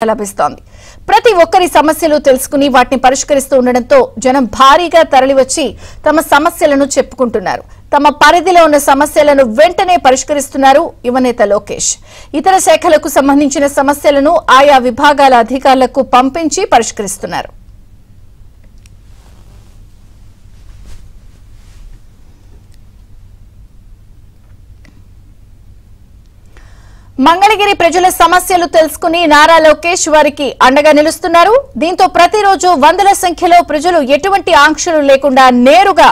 లభిస్తోంది. ప్రతి ఒక్కరి సమస్యలు తెలుసుకుని వాటిని పరిష్కరిస్తూ ఉండడంతో జనం భారీగా తరలివచ్చి తమ సమస్యలను చెప్పుకుంటున్నారు. తమ పరిధిలో ఉన్న సమస్యలను వెంటనే పరిష్కరిస్తున్నారు యువనేత లోకేష్. ఇతర శాఖలకు సంబంధించిన సమస్యలను ఆయా విభాగాల అధికారులకు పంపించి పరిష్కరిస్తున్నారు. మంగళగిరి ప్రజల సమస్యలు తెలుసుకుని నారా లోకేష్ వారికి అండగా నిలుస్తున్నారు. దీంతో ప్రతిరోజు వందల సంఖ్యలో ప్రజలు ఎటువంటి ఆంక్షలు లేకుండా నేరుగా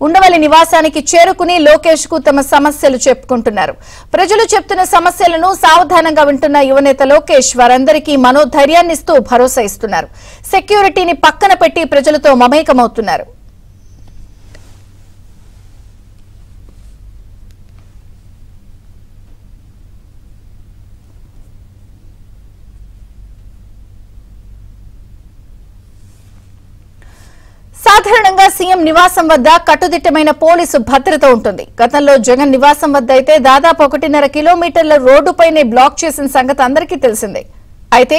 ఉండవల్లి నివాసానికి చేరుకుని లోకేష్ కు తమ సమస్యలు చెప్పుకుంటున్నారు. ప్రజలు చెప్తున్న సమస్యలను సావధానంగా వింటున్న యువనేత లోకేష్ వారందరికీ మనోధైర్యాన్నిస్తూ భరోసా ఇస్తున్నారు. సెక్యూరిటీని పక్కన పెట్టి ప్రజలతో మమేకమవుతున్నారు. సాధారణంగా సీఎం నివాసం వద్ద కట్టుదిట్టమైన పోలీసు భద్రత ఉంటుంది. గతంలో జగన్ నివాసం వద్ద అయితే దాదాపు 1.5 కిలోమీటర్ల రోడ్డుపైనే బ్లాక్ చేసిన సంగతి అందరికీ తెలిసిందే. అయితే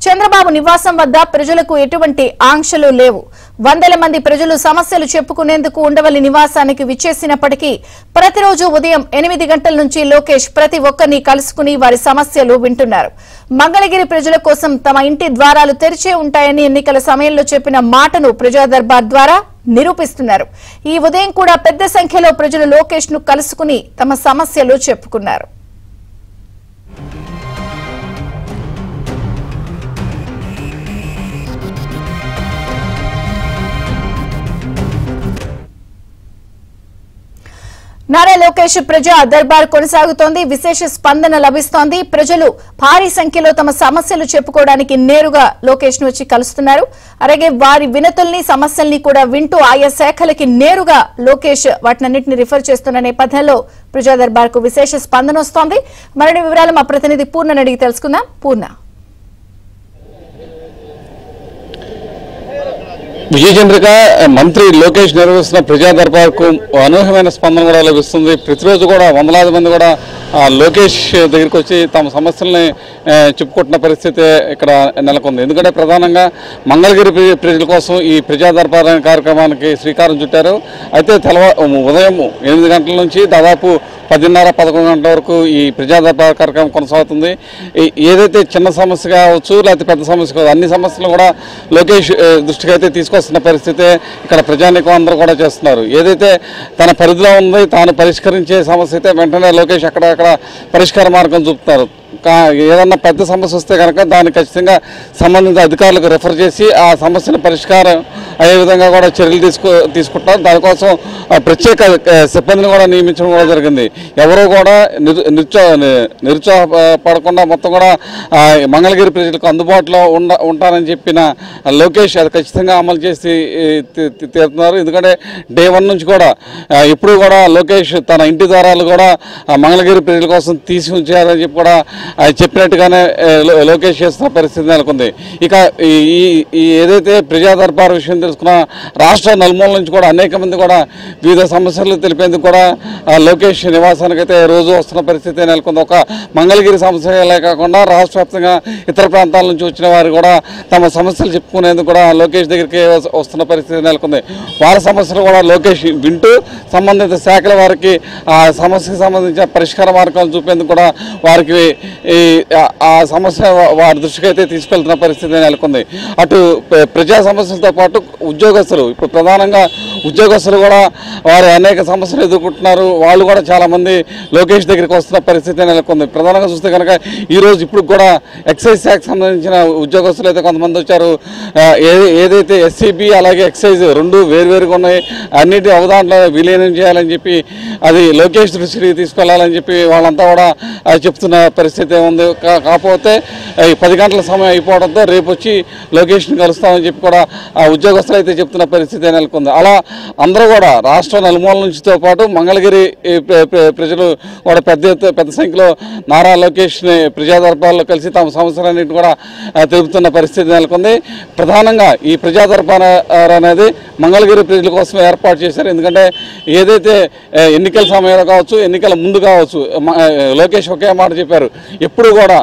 చంద్రబాబు నివాసం వద్ద ప్రజలకు ఎటువంటి ఆంక్షలు లేవు. వందల మంది ప్రజలు సమస్యలు చెప్పుకునేందుకు ఉండవల్లి నివాసానికి విచ్చేసినప్పటికీ ప్రతిరోజు ఉదయం 8 గంటల నుంచి లోకేష్ ప్రతి ఒక్కరిని కలుసుకుని వారి సమస్యలు వింటున్నారు. మంగళగిరి ప్రజల కోసం తమ ఇంటి ద్వారాలు తెరిచే ఉంటాయని ఎన్నికల సమయంలో చెప్పిన మాటను ప్రజా దర్బార్ ద్వారా నిరూపిస్తున్నారు. ఈ ఉదయం కూడా పెద్ద సంఖ్యలో ప్రజలు లోకేష్ ను కలుసుకుని తమ సమస్యలు చెప్పుకున్నారు. నారా లోకేష్ ప్రజా దర్బార్ కొనసాగుతోంది. విశేష స్పందన లభిస్తోంది. ప్రజలు భారీ సంఖ్యలో తమ సమస్యలు చెప్పుకోవడానికి నేరుగా లోకేష్ ను వచ్చి కలుస్తున్నారు. అలాగే వారి వినతుల్ని సమస్యల్ని కూడా వింటూ ఆయా శాఖలకి నేరుగా లోకేష్ వాటినన్నింటినీ రిఫర్ చేస్తున్న నేపథ్యంలో ప్రజా దర్బార్ కు విశేష స్పందన వస్తోంది. మరిన్ని వివరాలు మా ప్రతినిధి పూర్ణని అడిగి తెలుసుకుందాం. పూర్ణ, విజయచంద్రిక మంత్రి లోకేష్ నిర్వహిస్తున్న ప్రజా దర్బార్కు అనూహ్యమైన స్పందన కూడా లభిస్తుంది. ప్రతిరోజు కూడా వందలాది మంది కూడా లోకేష్ దగ్గరికి వచ్చి తమ సమస్యల్ని చెప్పుకుంటున్న పరిస్థితి ఇక్కడ నెలకొంది. ఎందుకంటే ప్రధానంగా మంగళగిరి ప్రజల కోసం ఈ ప్రజా దర్బార్ అనే కార్యక్రమానికి శ్రీకారం చుట్టారు. అయితే ఉదయం 8 గంటల నుంచి దాదాపు 10:30-11 గంటల వరకు ఈ ప్రజా దర్బార్ కార్యక్రమం కొనసాగుతుంది. ఏదైతే చిన్న సమస్య కావచ్చు లేకపోతే పెద్ద సమస్య కావచ్చు, అన్ని సమస్యలు కూడా లోకేష్ దృష్టికి అయితే తీసుకొస్తున్న పరిస్థితి ఇక్కడ ప్రజానీకం అందరూ కూడా చేస్తున్నారు. ఏదైతే తన పరిధిలో ఉంది తాను పరిష్కరించే సమస్య అయితే వెంటనే లోకేష్ అక్కడక్కడ పరిష్కార మార్గం చూపుతున్నారు. ఏదన్నా పెద్ద సమస్య వస్తే కనుక దాన్ని ఖచ్చితంగా సంబంధిత అధికారులకు రిఫర్ చేసి ఆ సమస్యను పరిష్కారం అయ్యే విధంగా కూడా చర్యలు తీసుకుంటున్నారు. దానికోసం ప్రత్యేక సిబ్బందిని కూడా నియమించడం కూడా జరిగింది. ఎవరో కూడా నిరుత్సాహపడకుండా మొత్తం కూడా మంగళగిరి ప్రజలకు అందుబాటులో ఉంటారని చెప్పిన లోకేష్ అది ఖచ్చితంగా అమలు చేసి తీరుతున్నారు. ఎందుకంటే డే 1 నుంచి కూడా ఎప్పుడు కూడా లోకేష్ తన ఇంటి ద్వారాలు కూడా మంగళగిరి ప్రజల కోసం తీసి ఉంచారని చెప్పి కూడా చెప్పినట్టుగానే లోకేష్ చేస్తున్న పరిస్థితి నెలకొంది. ఇక ఈ ఏదైతే ప్రజా దర్బార్ విషయం తెలుసుకున్న రాష్ట్ర నలుమూల నుంచి కూడా అనేక మంది కూడా వివిధ సమస్యలు తెలిపేందుకు కూడా లోకేష్ నివాసానికి అయితే రోజు వస్తున్న పరిస్థితి నెలకొంది. ఒక మంగళగిరి సమస్యలే కాకుండా రాష్ట్ర వ్యాప్తంగా ఇతర ప్రాంతాల నుంచి వచ్చిన వారు కూడా తమ సమస్యలు చెప్పుకునేందుకు కూడా లోకేష్ దగ్గరికి వస్తున్న పరిస్థితి నెలకొంది. వారి సమస్యలు కూడా లోకేష్ వింటూ సంబంధిత శాఖల వారికి ఆ సమస్యకు సంబంధించిన పరిష్కార మార్గాలు చూపేందుకు కూడా వారికి ఆ సమస్య వారి దృష్టికి అయితే తీసుకెళ్తున్న పరిస్థితి నెలకొంది. అటు ప్రజా సమస్యలతో పాటు ఉద్యోగస్తులు, ఇప్పుడు ప్రధానంగా ఉద్యోగస్తులు కూడా వారు అనేక సమస్యలు ఎదుర్కొంటున్నారు. వాళ్ళు కూడా చాలామంది లోకేష్ దగ్గరికి వస్తున్న పరిస్థితి నెలకొంది. ప్రధానంగా చూస్తే కనుక ఈరోజు ఇప్పుడు కూడా ఎక్సైజ్ శాఖకు సంబంధించిన ఉద్యోగస్తులు అయితే కొంతమంది వచ్చారు. ఏదైతే ఎస్సీబీ అలాగే ఎక్సైజ్ రెండు వేరువేరుగా ఉన్నాయి, అన్నిటి అవగాహనలో విలీనం చేయాలని చెప్పి అది లోకేష్ దృష్టికి తీసుకెళ్లాలని చెప్పి వాళ్ళంతా కూడా చెప్తున్న పరిస్థితి ఉంది. కాకపోతే 10 గంటల సమయం అయిపోవడంతో రేపు వచ్చి లొకేషన్ కలుస్తామని చెప్పి కూడా ఆ ఉద్యోగస్తులు అయితే చెప్తున్న పరిస్థితి నెలకొంది. అలా అందరూ కూడా రాష్ట్ర నలుమూల నుంచితో పాటు మంగళగిరి ప్రజలు కూడా పెద్ద సంఖ్యలో నారా లోకేష్ని ప్రజా దర్బార్లో కలిసి తమ సమస్యలన్నింటినీ కూడా తెలుపుతున్న పరిస్థితి నెలకొంది. ప్రధానంగా ఈ ప్రజా దర్బార్ అనేది మంగళగిరి ప్రజల కోసం ఏర్పాటు చేశారు. ఎందుకంటే ఏదైతే ఎన్నికల సమయంలో కావచ్చు, ఎన్నికల ముందు కావచ్చు, లోకేష్ ఒకే మాట చెప్పారు, ఎప్పుడు కూడా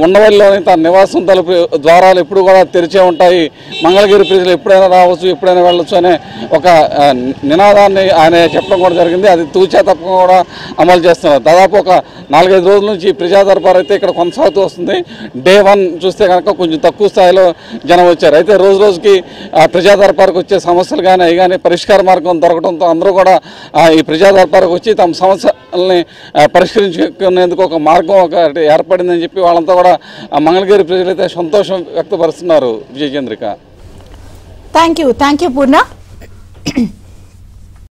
ఉండవల్లిలోని తన నివాసం తలుపు ద్వారాలు ఎప్పుడు కూడా తెరిచే ఉంటాయి, మంగళగిరి ప్రజలు ఎప్పుడైనా రావచ్చు, ఎప్పుడైనా వెళ్ళొచ్చు అనే ఒక నినాదాన్ని ఆయన చెప్పడం కూడా జరిగింది. అది తూచా తప్పకుండా కూడా అమలు చేస్తున్నారు. దాదాపు ఒక 4-5 రోజుల నుంచి ప్రజా దర్బార్ అయితే ఇక్కడ కొనసాగుతూ వస్తుంది. డే 1 చూస్తే కనుక కొంచెం తక్కువ స్థాయిలో జనం వచ్చారు. అయితే రోజు రోజుకి ప్రజా దర్బార్కి వచ్చే సమస్యలు కానీ అవి కానీ పరిష్కార మార్గం దొరకడంతో అందరూ కూడా ఈ ప్రజా దర్బార్కి వచ్చి తమ సమస్యల్ని పరిష్కరించుకునేందుకు ఒక మార్గం ఒకటి ఏర్పడిందని చెప్పి వాళ్ళంతా కూడా మంగళగిరి ప్రజలైతే సంతోషం వ్యక్తపరుస్తున్నారు. విజయచంద్రిక. Thank you Purna.